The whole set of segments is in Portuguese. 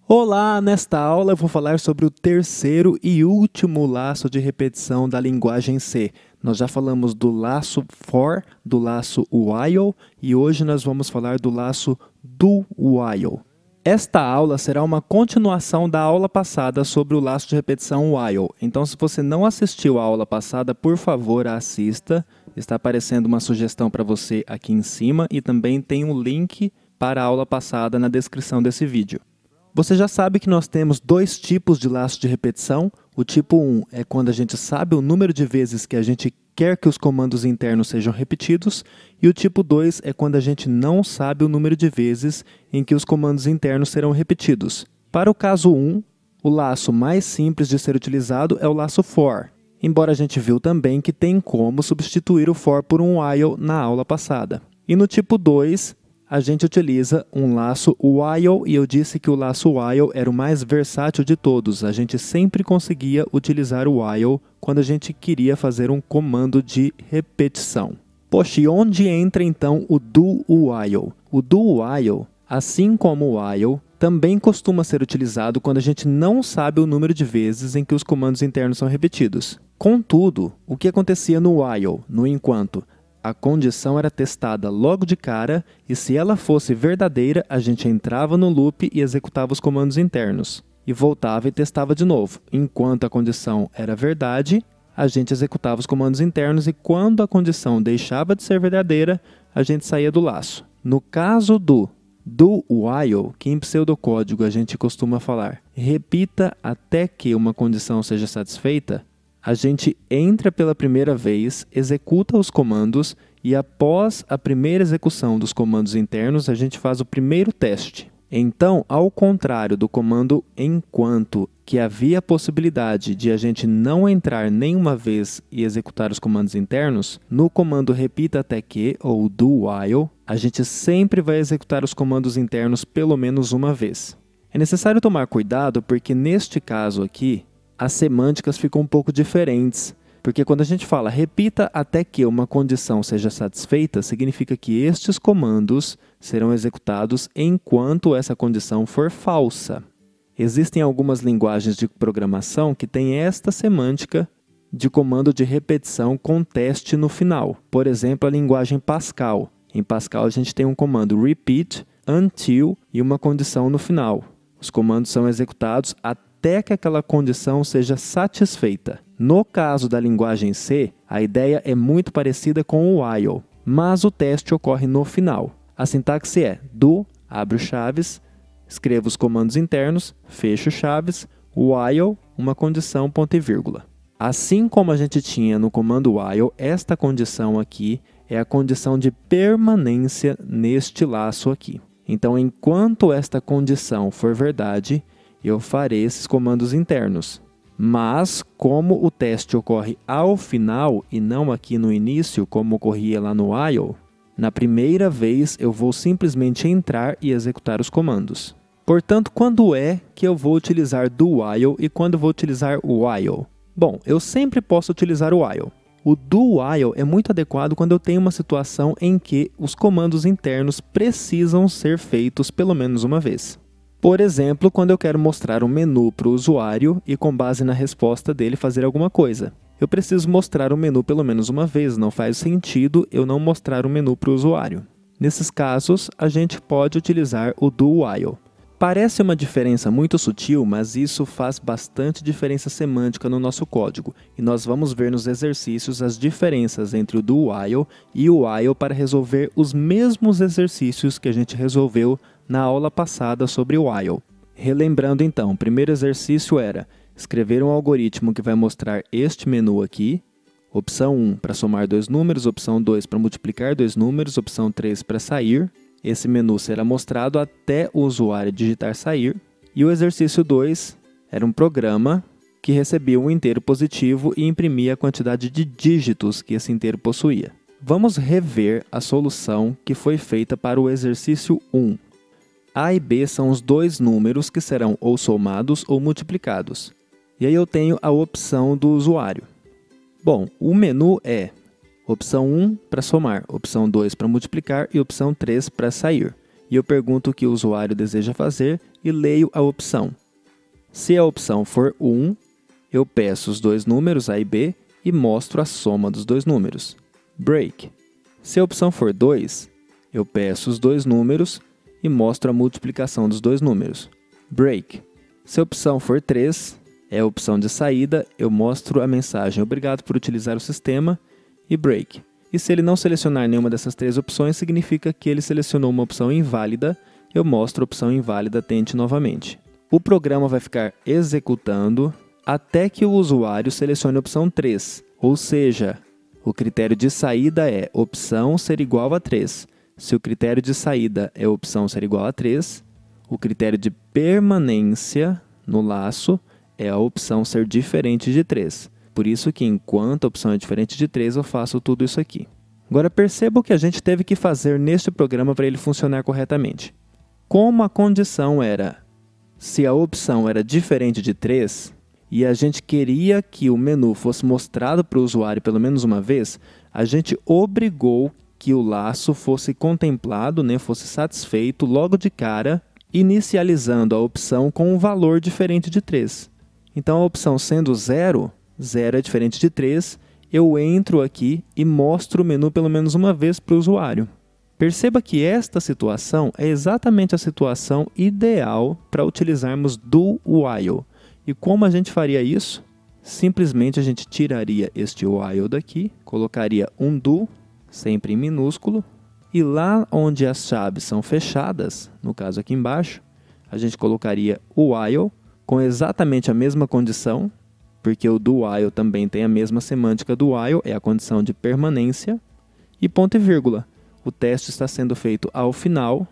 Olá! Nesta aula eu vou falar sobre o terceiro e último laço de repetição da linguagem C. Nós já falamos do laço for, do laço while e hoje nós vamos falar do laço do while. Esta aula será uma continuação da aula passada sobre o laço de repetição while. Então, se você não assistiu à aula passada, por favor, assista. Está aparecendo uma sugestão para você aqui em cima e também tem um link para a aula passada na descrição desse vídeo. Você já sabe que nós temos dois tipos de laço de repetição. O tipo 1 é quando a gente sabe o número de vezes que a gente quer que os comandos internos sejam repetidos, e o tipo 2 é quando a gente não sabe o número de vezes em que os comandos internos serão repetidos. Para o caso 1, o laço mais simples de ser utilizado é o laço for, embora a gente viu também que tem como substituir o for por um while na aula passada. E no tipo 2, a gente utiliza um laço while, e eu disse que o laço while era o mais versátil de todos. A gente sempre conseguia utilizar o while quando a gente queria fazer um comando de repetição. Poxa, e onde entra então o do while? O do while, assim como o while, também costuma ser utilizado quando a gente não sabe o número de vezes em que os comandos internos são repetidos. Contudo, o que acontecia no while, no enquanto? A condição era testada logo de cara e, se ela fosse verdadeira, a gente entrava no loop e executava os comandos internos. E voltava e testava de novo. Enquanto a condição era verdade, a gente executava os comandos internos, e quando a condição deixava de ser verdadeira, a gente saía do laço. No caso do while, que em pseudocódigo a gente costuma falar repita até que uma condição seja satisfeita, a gente entra pela primeira vez, executa os comandos e, após a primeira execução dos comandos internos, a gente faz o primeiro teste. Então, ao contrário do comando enquanto, que havia a possibilidade de a gente não entrar nenhuma vez e executar os comandos internos, no comando repita até que, ou do while, a gente sempre vai executar os comandos internos pelo menos uma vez. É necessário tomar cuidado porque, neste caso aqui, as semânticas ficam um pouco diferentes, porque quando a gente fala repita até que uma condição seja satisfeita, significa que estes comandos serão executados enquanto essa condição for falsa. Existem algumas linguagens de programação que têm esta semântica de comando de repetição com teste no final. Por exemplo, a linguagem Pascal. Em Pascal a gente tem um comando repeat, until e uma condição no final. Os comandos são executados até que aquela condição seja satisfeita. No caso da linguagem C, a ideia é muito parecida com o while, mas o teste ocorre no final. A sintaxe é do, abre chaves, escreva os comandos internos, fecha chaves, while, uma condição, ponto e vírgula. Assim como a gente tinha no comando while, esta condição aqui é a condição de permanência neste laço aqui. Então, enquanto esta condição for verdade, eu farei esses comandos internos. Mas, como o teste ocorre ao final e não aqui no início, como ocorria lá no while, na primeira vez eu vou simplesmente entrar e executar os comandos. Portanto, quando é que eu vou utilizar do while e quando vou utilizar o while? Bom, eu sempre posso utilizar o while. O do while é muito adequado quando eu tenho uma situação em que os comandos internos precisam ser feitos pelo menos uma vez. Por exemplo, quando eu quero mostrar um menu para o usuário e, com base na resposta dele, fazer alguma coisa. Eu preciso mostrar o menu pelo menos uma vez, não faz sentido eu não mostrar o menu para o usuário. Nesses casos, a gente pode utilizar o do while. Parece uma diferença muito sutil, mas isso faz bastante diferença semântica no nosso código, e nós vamos ver nos exercícios as diferenças entre o do while e o while para resolver os mesmos exercícios que a gente resolveu na aula passada sobre o while. Relembrando então, o primeiro exercício era escrever um algoritmo que vai mostrar este menu aqui, opção 1 para somar dois números, opção 2 para multiplicar dois números, opção 3 para sair. Esse menu será mostrado até o usuário digitar sair. E o exercício 2 era um programa que recebia um inteiro positivo e imprimia a quantidade de dígitos que esse inteiro possuía. Vamos rever a solução que foi feita para o exercício 1. A e B são os dois números que serão ou somados ou multiplicados. E aí eu tenho a opção do usuário. Bom, o menu é opção 1 para somar, opção 2 para multiplicar e opção 3 para sair. e eu pergunto o que o usuário deseja fazer e leio a opção. Se a opção for 1, eu peço os dois números A e B e mostro a soma dos dois números. Break. Se a opção for 2, eu peço os dois números e mostro a multiplicação dos dois números. Break. Se a opção for 3, é a opção de saída, eu mostro a mensagem "Obrigado por utilizar o sistema" e break. E se ele não selecionar nenhuma dessas três opções, significa que ele selecionou uma opção inválida, eu mostro a opção inválida, tente novamente. O programa vai ficar executando até que o usuário selecione a opção 3, ou seja, o critério de saída é opção ser igual a 3. Se o critério de saída é opção ser igual a 3, o critério de permanência no laço é a opção ser diferente de 3. Por isso que enquanto a opção é diferente de 3, eu faço tudo isso aqui. Agora perceba o que a gente teve que fazer neste programa para ele funcionar corretamente. Como a condição era, se a opção era diferente de 3, e a gente queria que o menu fosse mostrado para o usuário pelo menos uma vez, a gente obrigou que o laço fosse contemplado, fosse satisfeito logo de cara, inicializando a opção com um valor diferente de 3. Então a opção sendo 0, 0 é diferente de 3, eu entro aqui e mostro o menu pelo menos uma vez para o usuário. Perceba que esta situação é exatamente a situação ideal para utilizarmos do while. E como a gente faria isso? Simplesmente a gente tiraria este while daqui, colocaria um do, sempre em minúsculo, e lá onde as chaves são fechadas, no caso aqui embaixo, a gente colocaria o while com exatamente a mesma condição, porque o do while também tem a mesma semântica do while, é a condição de permanência, e ponto e vírgula. O teste está sendo feito ao final,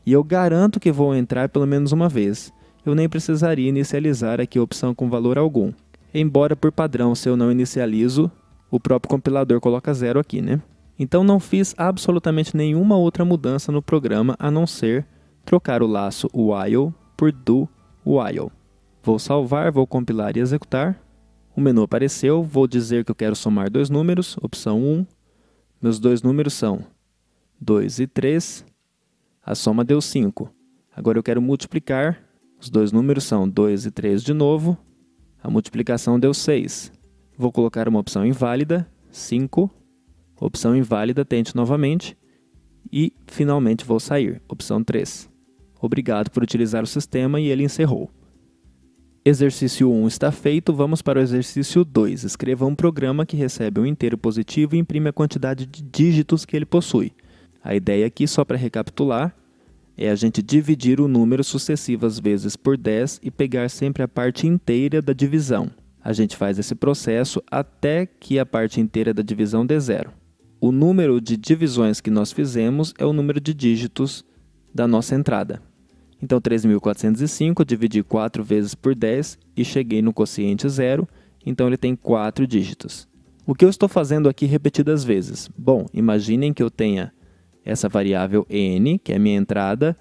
e eu garanto que vou entrar pelo menos uma vez. Eu nem precisaria inicializar aqui a opção com valor algum. Embora, por padrão, se eu não inicializo, o próprio compilador coloca 0 aqui, Então não fiz absolutamente nenhuma outra mudança no programa, a não ser trocar o laço while por do while. Vou salvar, vou compilar e executar. O menu apareceu, vou dizer que eu quero somar dois números, opção 1. Meus dois números são 2 e 3. A soma deu 5. Agora eu quero multiplicar. Os dois números são 2 e 3 de novo. A multiplicação deu 6. Vou colocar uma opção inválida, 5. Opção inválida, tente novamente. E, finalmente, vou sair, opção 3. Obrigado por utilizar o sistema e ele encerrou. Exercício 1 está feito, vamos para o exercício 2. Escreva um programa que recebe um inteiro positivo e imprime a quantidade de dígitos que ele possui. A ideia aqui, só para recapitular, é a gente dividir o número sucessivas vezes por 10 e pegar sempre a parte inteira da divisão. A gente faz esse processo até que a parte inteira da divisão dê 0. O número de divisões que nós fizemos é o número de dígitos da nossa entrada. Então, 3.405, dividi 4 vezes por 10 e cheguei no quociente 0, então ele tem 4 dígitos. O que eu estou fazendo aqui repetidas vezes? Bom, imaginem que eu tenha essa variável n, que é a minha entrada,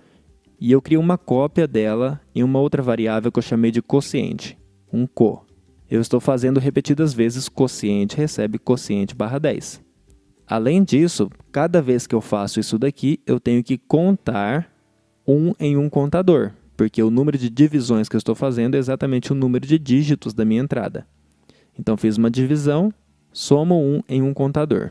e eu crio uma cópia dela em uma outra variável que eu chamei de quociente, um co. Eu estou fazendo repetidas vezes quociente recebe quociente barra 10. Além disso, cada vez que eu faço isso daqui, eu tenho que contar 1 em um contador, porque o número de divisões que eu estou fazendo é exatamente o número de dígitos da minha entrada. Então, fiz uma divisão, somo 1 em um contador.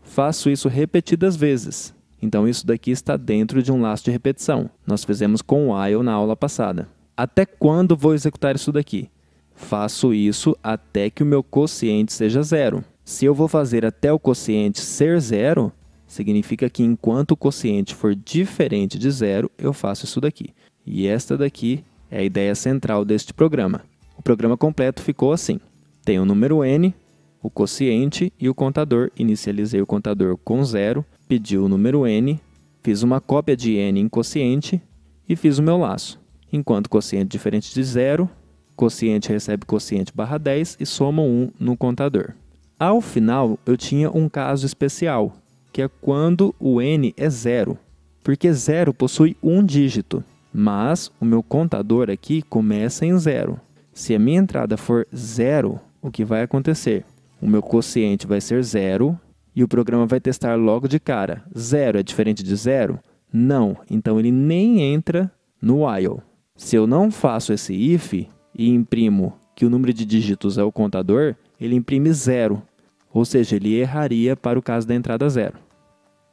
Faço isso repetidas vezes. Então, isso daqui está dentro de um laço de repetição. Nós fizemos com while na aula passada. Até quando vou executar isso daqui? Faço isso até que o meu quociente seja 0. Se eu vou fazer até o quociente ser 0, significa que enquanto o quociente for diferente de 0, eu faço isso daqui. E esta daqui é a ideia central deste programa. O programa completo ficou assim. Tem o número n, o quociente e o contador. Inicializei o contador com 0, pedi o número n, fiz uma cópia de n em quociente e fiz o meu laço. Enquanto quociente diferente de 0, quociente recebe quociente barra 10 e soma 1 no contador. Ao final, eu tinha um caso especial, que é quando o n é 0, porque 0 possui um dígito, mas o meu contador aqui começa em 0. Se a minha entrada for 0, o que vai acontecer? O meu quociente vai ser 0 e o programa vai testar logo de cara. 0 é diferente de 0? Não, então ele nem entra no while. Se eu não faço esse if e imprimo que o número de dígitos é o contador, ele imprime 0, ou seja, ele erraria para o caso da entrada 0.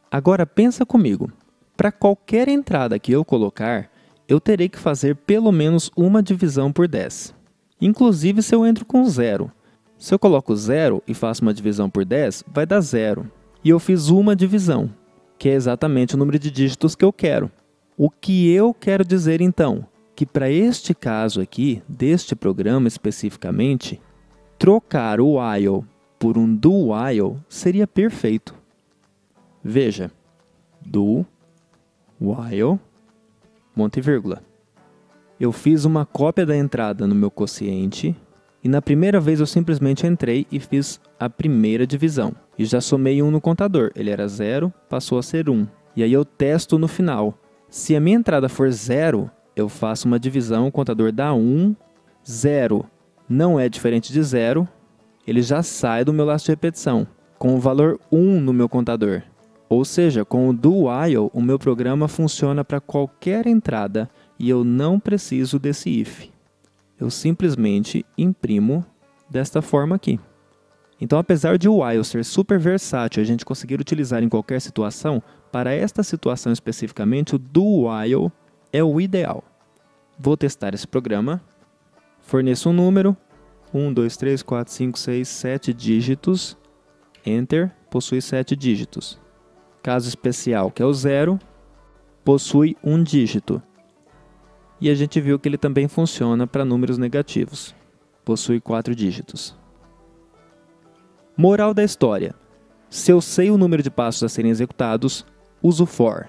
Agora pensa comigo, para qualquer entrada que eu colocar, eu terei que fazer pelo menos uma divisão por 10. Inclusive se eu entro com 0. Se eu coloco 0 e faço uma divisão por 10, vai dar 0. E eu fiz uma divisão, que é exatamente o número de dígitos que eu quero. O que eu quero dizer então? Que para este caso aqui, deste programa especificamente, trocar o while por um do while seria perfeito. Veja, do while, ponto e vírgula. Eu fiz uma cópia da entrada no meu quociente e na primeira vez eu simplesmente entrei e fiz a primeira divisão. E já somei 1 no contador, ele era 0, passou a ser 1. E aí eu testo no final. Se a minha entrada for 0, eu faço uma divisão, o contador dá 1, 0 não é diferente de 0, ele já sai do meu laço de repetição, com o valor 1 no meu contador. Ou seja, com o do while, o meu programa funciona para qualquer entrada e eu não preciso desse if. Eu simplesmente imprimo desta forma aqui. Então, apesar de o while ser super versátil e a gente conseguir utilizar em qualquer situação, para esta situação especificamente, o do while é o ideal. Vou testar esse programa. Forneço um número, 1, 2, 3, 4, 5, 6, 7 dígitos. Enter, possui 7 dígitos. Caso especial, que é o 0, possui um dígito. E a gente viu que ele também funciona para números negativos. Possui 4 dígitos. Moral da história. Se eu sei o número de passos a serem executados, uso for.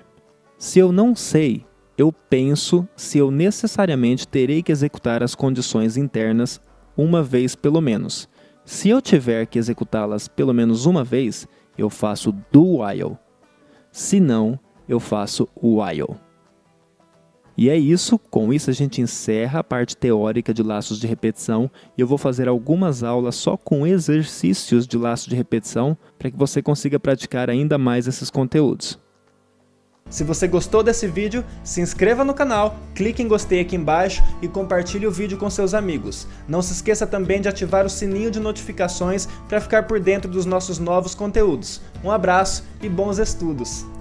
Se eu não sei, eu penso se eu necessariamente terei que executar as condições internas uma vez pelo menos. Se eu tiver que executá-las pelo menos uma vez, eu faço do while. Se não, eu faço while. E é isso, com isso a gente encerra a parte teórica de laços de repetição e eu vou fazer algumas aulas só com exercícios de laço de repetição para que você consiga praticar ainda mais esses conteúdos. Se você gostou desse vídeo, se inscreva no canal, clique em gostei aqui embaixo e compartilhe o vídeo com seus amigos. Não se esqueça também de ativar o sininho de notificações para ficar por dentro dos nossos novos conteúdos. Um abraço e bons estudos!